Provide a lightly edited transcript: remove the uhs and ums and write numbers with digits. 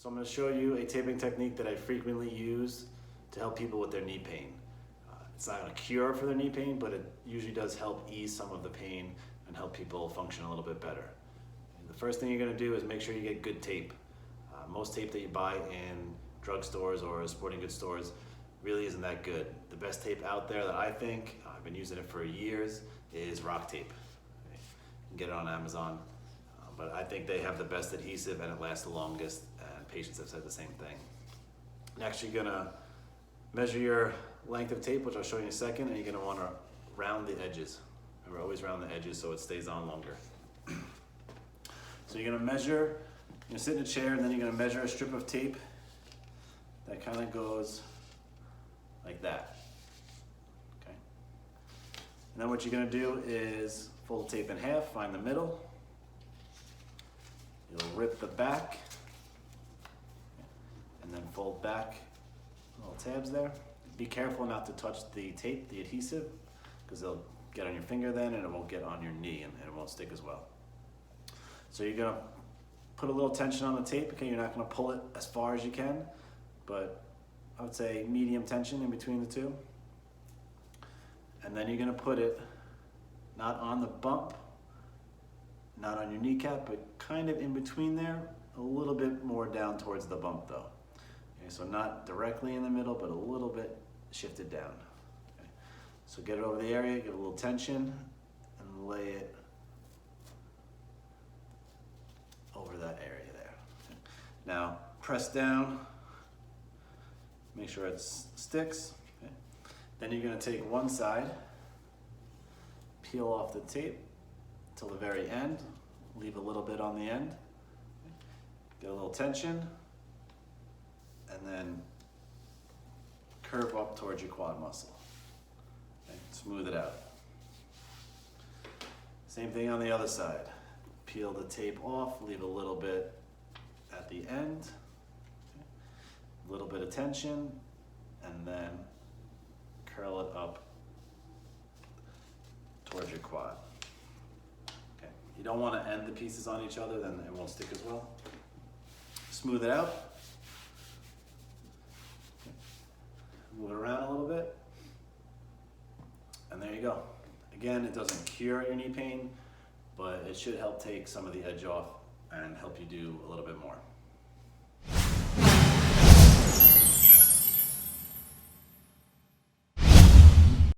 So I'm going to show you a taping technique that I frequently use to help people with their knee pain. It's not a cure for their knee pain, but it usually does help ease some of the pain and help people function a little bit better. And the first thing you're going to do is make sure you get good tape. Most tape that you buy in drugstores or sporting goods stores really isn't that good. The best tape out there that I think, I've been using it for years, is rock tape. You can get it on Amazon. But I think they have the best adhesive and it lasts the longest, and patients have said the same thing. Next, you're gonna measure your length of tape, which I'll show you in a second, and you're gonna wanna round the edges. Remember, always round the edges so it stays on longer. So you're gonna measure, you're gonna sit in a chair, and then you're gonna measure a strip of tape that kind of goes like that, okay? And then what you're gonna do is fold the tape in half, find the middle. You'll rip the back and then fold back little tabs there. Be careful not to touch the tape, the adhesive, because they'll get on your finger then and it won't get on your knee and it won't stick as well. So you're gonna put a little tension on the tape. Okay, you're not gonna pull it as far as you can, but I would say medium tension in between the two. And then you're gonna put it not on the bump, not on your kneecap, but kind of in between there, a little bit more down towards the bump though. Okay, so not directly in the middle, but a little bit shifted down. Okay. So get it over the area, give it a little tension, and lay it over that area there. Okay. Now, press down, make sure it sticks. Okay. Then you're gonna take one side, peel off the tape, till the very end, leave a little bit on the end, get a little tension, and then curve up towards your quad muscle. Okay, smooth it out. Same thing on the other side. Peel the tape off, leave a little bit at the end, okay. A little bit of tension, and then curl it up towards your quad. You don't want to end the pieces on each other, then it won't stick as well. Smooth it out. Move it around a little bit. And there you go. Again, it doesn't cure your knee pain, but it should help take some of the edge off and help you do a little bit more.